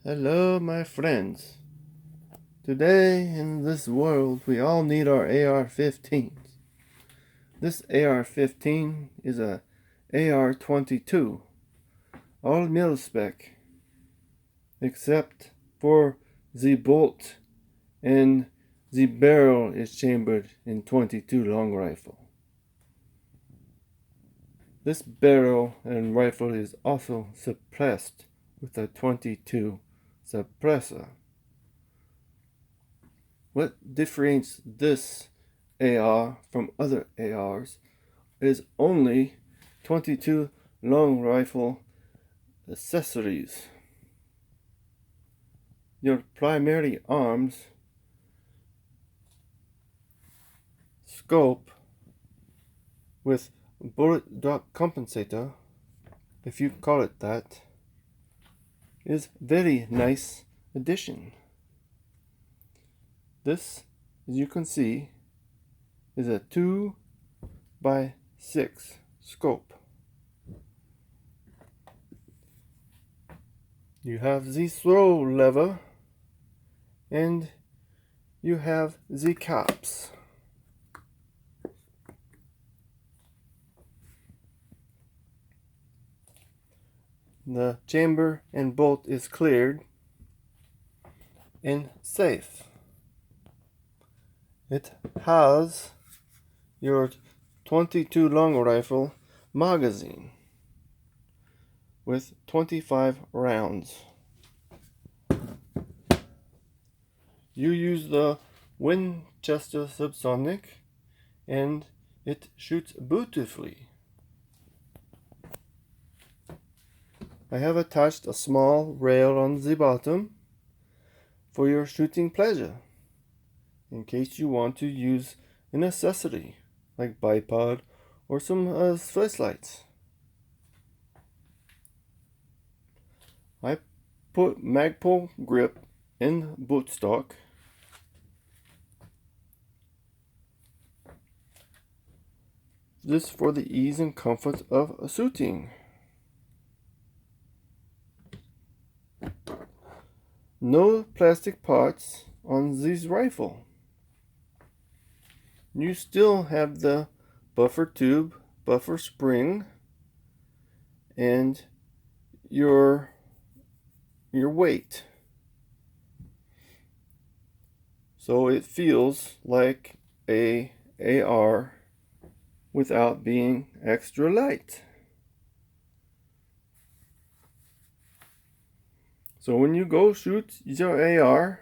Hello, my friends. Today, in this world, we all need our AR-15s. This AR-15 is a AR-22, all mil-spec, except for the bolt and the barrel is chambered in 22 long rifle. This barrel and rifle is also suppressed with a 22 suppressor. What differentiates this AR from other ARs is only 22 long rifle accessories. Your primary arms, scope with bullet drop compensator, if you call it that, is very nice addition. This, as you can see, is a 2x6 scope. You have the throw lever and you have the caps. The chamber and bolt is cleared and safe. It has your 22 long rifle magazine with 25 rounds. You use the Winchester subsonic and it shoots beautifully. I have attached a small rail on the bottom for your shooting pleasure, in case you want to use an accessory like bipod or some flashlights. I put Magpul grip in boot stock. This for the ease and comfort of shooting. No plastic parts on this rifle. You still have the buffer tube, buffer spring, and your weight. So it feels like a AR without being extra light. So when you go shoot your AR,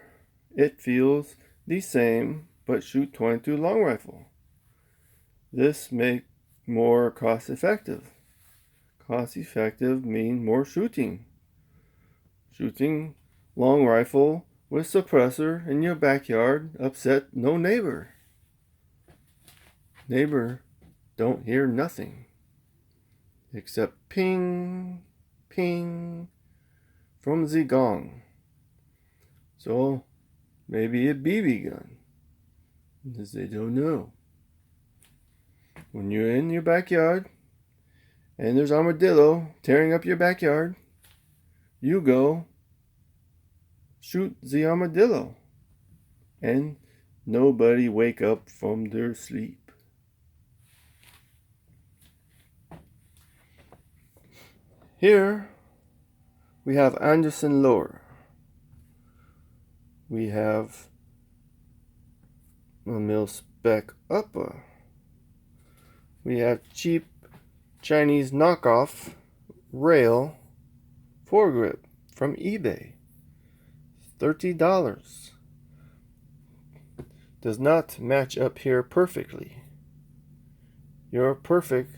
it feels the same, but shoot 22 long rifle. This make more cost effective. Cost effective mean more shooting. Shooting long rifle with suppressor in your backyard upset no neighbor. Neighbor don't hear nothing except ping, ping from the gong. So maybe a BB gun, because they don't know. When you're in your backyard and there's armadillo tearing up your backyard, you go shoot the armadillo and nobody wake up from their sleep. Here we have Anderson lower. We have a mil-spec upper. We have cheap Chinese knockoff rail foregrip from eBay. $30. Does not match up here perfectly. Your perfect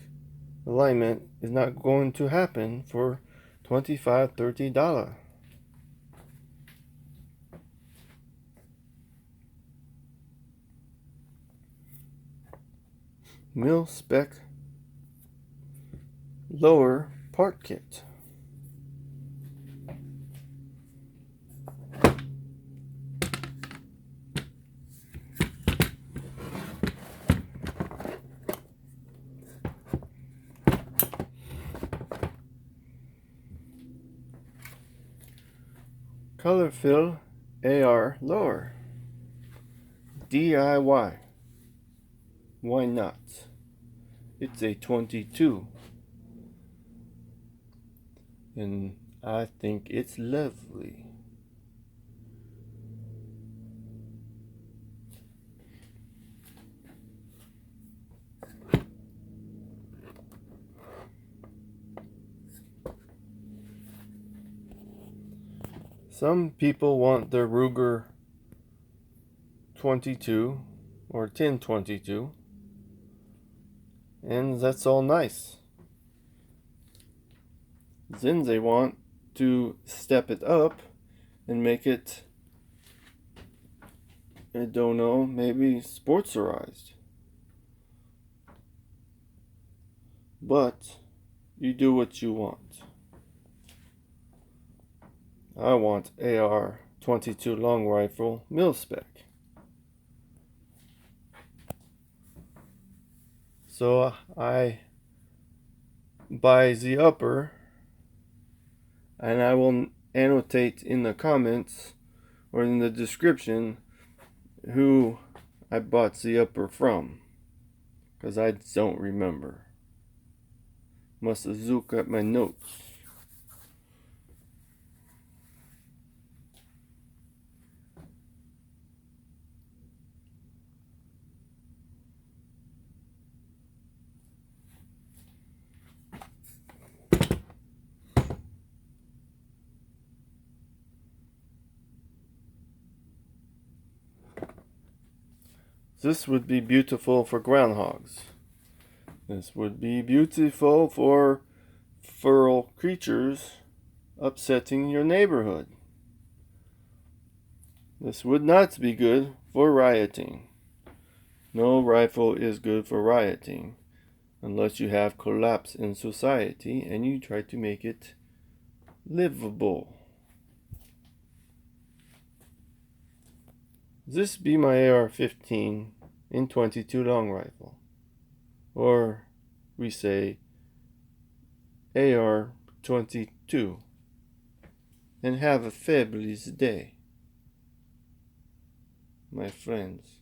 alignment is not going to happen for $25, $30. Mil-spec lower part kit. Color fill AR lower. DIY. Why not? It's a 22. And I think it's lovely. Some people want their Ruger 22 or 1022, and that's all nice. Then they want to step it up and make it, I don't know, maybe sportserized. But you do what you want. I want AR-22 long rifle mil-spec. So I buy the upper, and I will annotate in the comments or in the description who I bought the upper from, because I don't remember. Must have zooked at my notes. This would be beautiful for groundhogs. This would be beautiful for feral creatures upsetting your neighborhood. This would not be good for rioting. No rifle is good for rioting unless you have collapse in society and you try to make it livable. This be my AR-15 in 22 long rifle, or we say AR-22, and have a fabulous day, my friends.